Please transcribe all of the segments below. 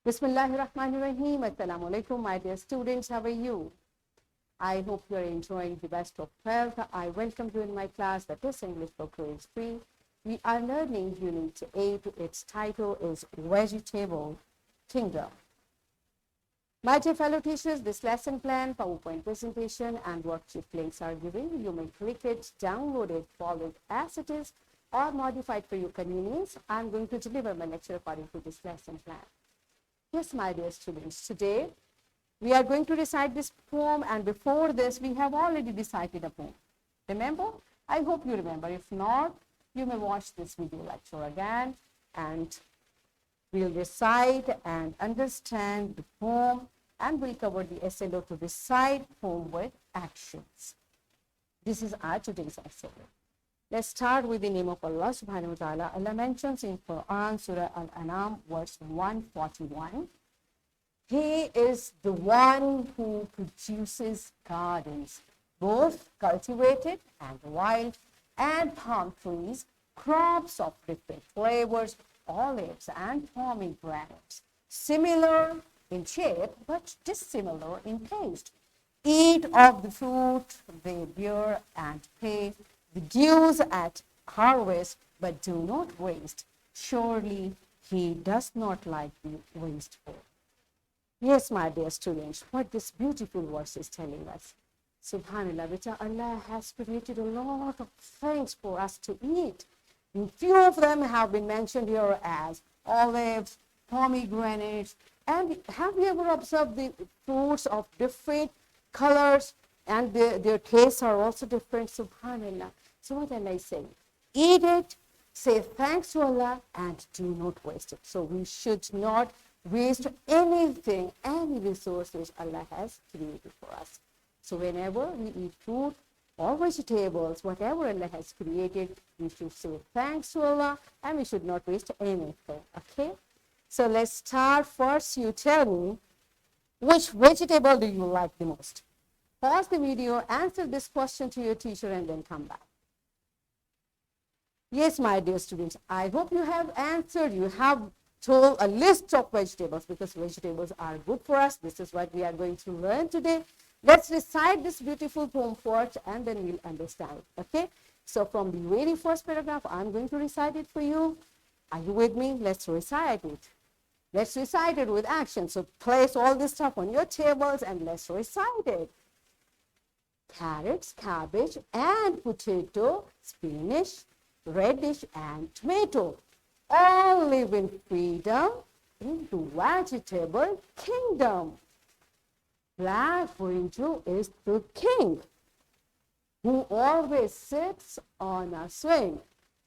Bismillahirrahmanirrahim. Assalamu alaikum, my dear students. How are you? I hope you are enjoying the best of health. I welcome you in my class, that is English for Grade 3. We are learning Unit 8. Its title is Vegetable Kingdom. My dear fellow teachers, this lesson plan, PowerPoint presentation, and worksheet links are given. You may click it, download it, follow it as it is, or modify it for your convenience. I'm going to deliver my lecture according to this lesson plan. Yes, my dear students, today we are going to recite this poem, and before this we have already recited a poem. Remember? I hope you remember. If not, you may watch this video lecture again and we'll recite and understand the poem, and we'll cover the SLO to recite poem with actions. This is our today's SLO. Let's start with the name of Allah subhanahu wa ta'ala. Allah mentions in Quran, Surah Al-An'am, verse 141. He is the one who produces gardens, both cultivated and wild, and palm trees, crops of different flavors, olives and pomegranates, similar in shape but dissimilar in taste. Eat of the fruit they bear and pay the dues at harvest, but do not waste. Surely he does not like the wasteful. Yes, my dear students, what this beautiful verse is telling us. Subhanallah, which Allah has created a lot of things for us to eat. And few of them have been mentioned here as olives, pomegranates, and have you ever observed the fruits of different colors and their tastes are also different? Subhanallah. So what Allah is saying, eat it, say thanks to Allah, and do not waste it. So we should not waste anything, any resources Allah has created for us. So whenever we eat fruit or vegetables, whatever Allah has created, we should say thanks to Allah and we should not waste anything. Okay? So let's start. First, you tell me, which vegetable do you like the most? Pause the video, answer this question to your teacher, and then come back. Yes, my dear students, I hope you have answered. You have told a list of vegetables, because vegetables are good for us. This is what we are going to learn today. Let's recite this beautiful poem first, and then we'll understand it. Okay? So from the very first paragraph, I'm going to recite it for you. Are you with me? Let's recite it. Let's recite it with action. So place all this stuff on your tables and let's recite it. Carrots, cabbage, and potato, spinach, radish, and tomato all live in freedom in the vegetable kingdom. Black brinjal is the king, who always sits on a swing.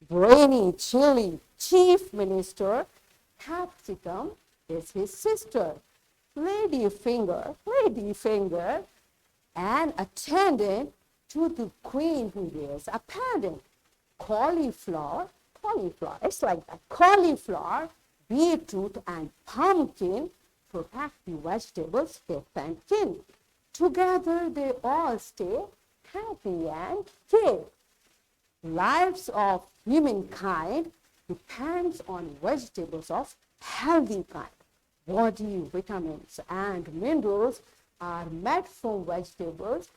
Brainy chili chief minister, Capsicum, is his sister. Lady finger, an attendant to the queen who wears a pendant. Cauliflower, it's like that. Cauliflower, beetroot, and pumpkin protect the vegetables fifth and kin. Together they all stay happy and gay. Lives of humankind depends on vegetables of healthy kind. Body vitamins and minerals are met from vegetables.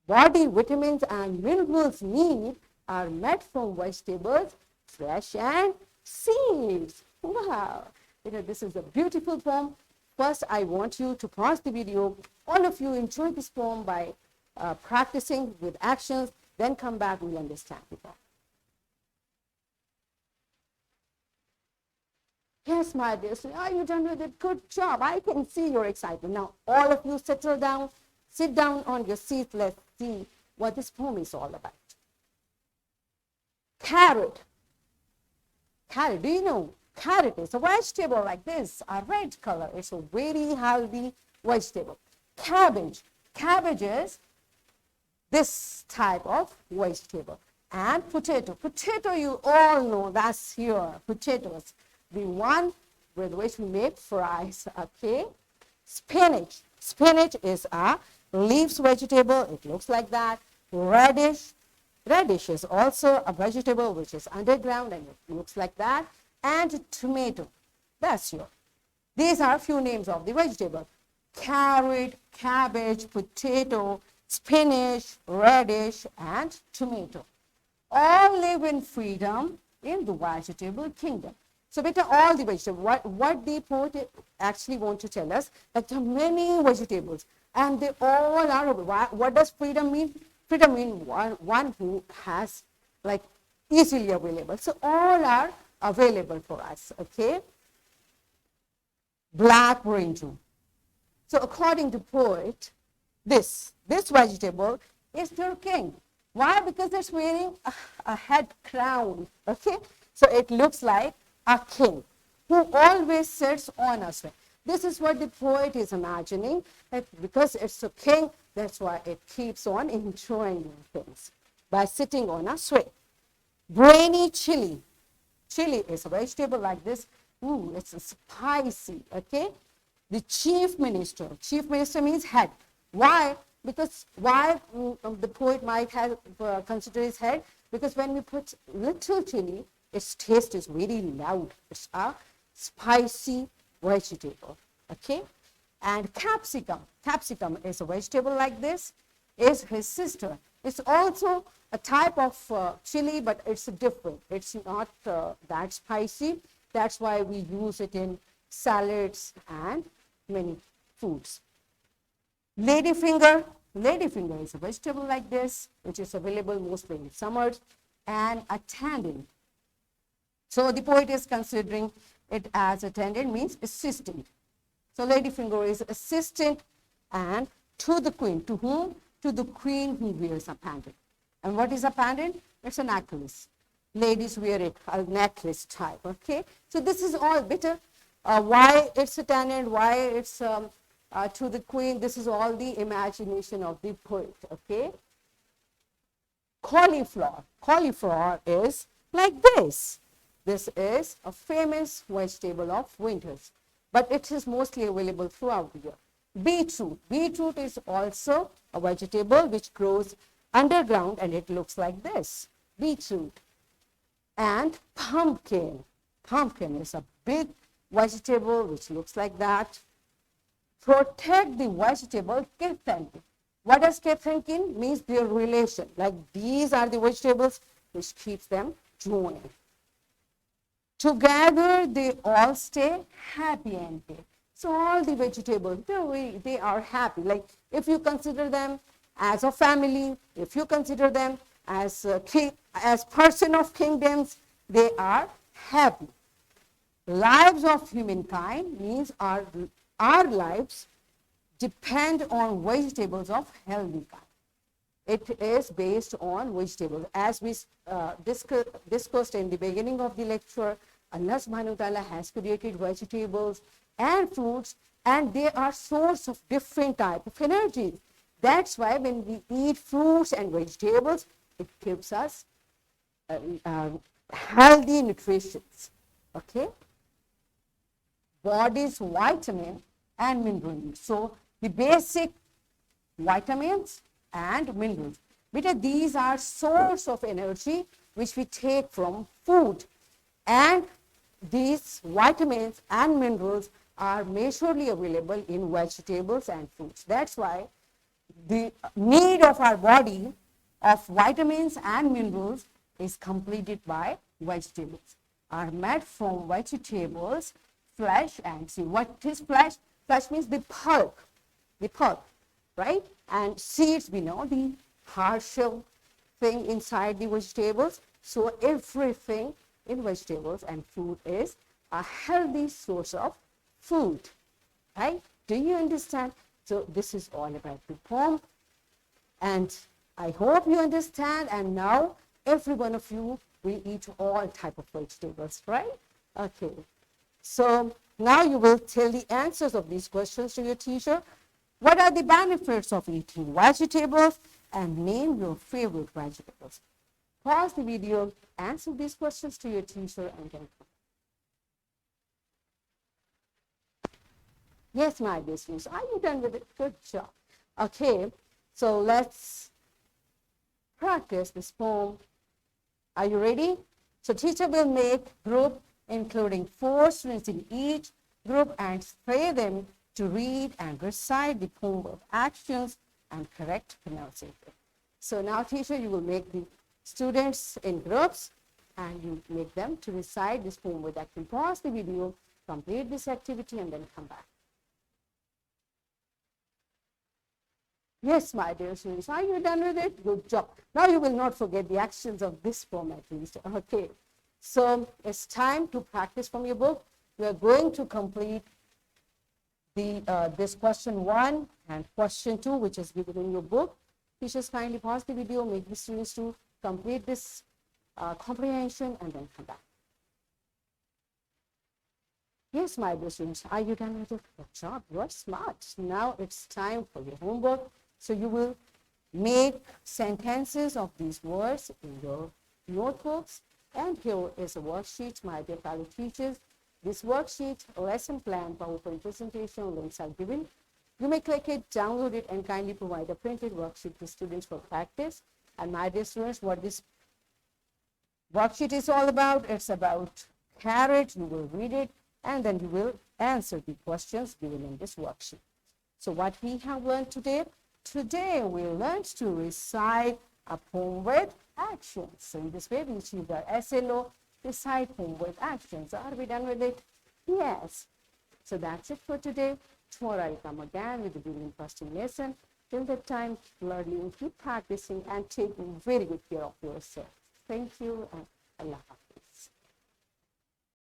Body vitamins and minerals need are met from vegetables, flesh and seeds. Wow! This is a beautiful poem. First, I want you to pause the video. All of you enjoy this poem by practicing with actions. Then come back, we'll understand the poem. Yes, my dear, are you done with it? Good job. I can see your excitement. Now, all of you settle down. Sit down on your seat. Let's see what this poem is all about. Carrot. Carrot, do you know? Carrot is a vegetable like this, a red color. It's a very healthy vegetable. Cabbage. Cabbage is this type of vegetable. And potato. Potato, you all know, that's here. Potatoes. The one with which we make fries. Okay. Spinach. Spinach is a leaves vegetable. It looks like that. Radish. Radish is also a vegetable which is underground and it looks like that. And tomato. That's your These are few names of the vegetable. Carrot, cabbage, potato, spinach, radish, and tomato. All live in freedom in the vegetable kingdom. So beta, all the vegetables, what the poet actually want to tell us, that there are many vegetables and they all are, what does freedom mean? Freedom means one who has like easily available. So all are available for us, okay? Black brinjal. So according to poet, this vegetable is their king. Why? Because it's wearing a head crown, okay? So it looks like a king who always sits on a swing. This is what the poet is imagining, that because it's a king, that's why it keeps on enjoying things by sitting on a swing. Brainy chili. Chili is a vegetable like this. Ooh, it's spicy, okay? The chief minister. Chief minister means head. Why? Because why the poet might have considered his head? Because when we put little chili, its taste is very loud. It's a spicy vegetable, okay? And capsicum. Capsicum is a vegetable like this, is his sister. It's also a type of chili, but it's different. It's not that spicy. That's why we use it in salads and many foods. Ladyfinger. Ladyfinger is a vegetable like this, which is available mostly in summers, and a tendon. So the poet is considering it as a tendon, means assistant. So ladyfinger is assistant and to the queen. To whom? To the queen who wears a pendant. And what is a pendant? It's a necklace. Ladies wear it, a necklace type, okay? So this is all bitter. Why it's a tendon, why it's to the queen, this is all the imagination of the poet, okay? Cauliflower. Cauliflower is like this. This is a famous vegetable of winters, but it is mostly available throughout the year. Beetroot. Beetroot is also a vegetable which grows underground and it looks like this. Beetroot. And pumpkin. Pumpkin is a big vegetable which looks like that. Protect the vegetable, keep thinking. What does keep thinking? Means their relation. Like these are the vegetables which keeps them joined. Together they all stay happy and gay. So all the vegetables, they are happy. Like if you consider them as a family, if you consider them as as person of kingdoms, they are happy. Lives of humankind means our lives depend on vegetables of healthy kind. It is based on vegetables. As we discussed in the beginning of the lecture, Allah subhanahu wa ta'ala has created vegetables and fruits, and they are source of different type of energy. That's why when we eat fruits and vegetables, it gives us healthy nutrition. Okay? Body's vitamin and minerals. So the basic vitamins and minerals. Because these are source of energy which we take from food, and these vitamins and minerals are majorly available in vegetables and fruits. That's why the need of our body of vitamins and minerals is completed by vegetables. Are made from vegetables, flesh and seed. What is flesh? Flesh means the pulp, right? And seeds, we know the hard shell thing inside the vegetables. So everything in vegetables and fruit is a healthy source of food, right? Do you understand? So this is all about the poem, and I hope you understand. And now every one of you will eat all type of vegetables, right? Okay. So now you will tell the answers of these questions to your teacher. What are the benefits of eating vegetables? And name your favorite vegetables. Pause the video, answer these questions to your teacher, and then come. Yes, my dear students, are you done with it? Good job. Okay, so let's practice this poem. Are you ready? So teacher will make group including 4 students in each. group and pray them to read and recite the poem of actions and correct pronunciation. So now, teacher, you will make the students in groups and you make them to recite this poem with action. Pause the video, complete this activity, and then come back. Yes, my dear students, are you done with it? Good job. Now you will not forget the actions of this poem at least. Okay. So it's time to practice from your book. We are going to complete this question 1 and question 2, which is given in your book. Teachers, kindly pause the video, make the students to complete this comprehension, and then come back. Yes, my dear students, are you done with it? Good job, you are smart. Now it's time for your homework. So you will make sentences of these words in your notebooks. And here is a worksheet, my dear fellow teachers. This worksheet, lesson plan, PowerPoint presentation links are given. You may click it, download it, and kindly provide a printed worksheet to students for practice. And my dear students, what this worksheet is all about, it's about carrot. You will read it, and then you will answer the questions given in this worksheet. So what we have learned today? Today we learned to recite a poem with actions. So in this way we achieved our SLO, recite poem with actions. Are we done with it? Yes. So that's it for today. Tomorrow I'll come again with a really interesting lesson. Till that time, keep learning, keep practicing, and taking very good care of yourself. Thank you, and Allah Hafiz.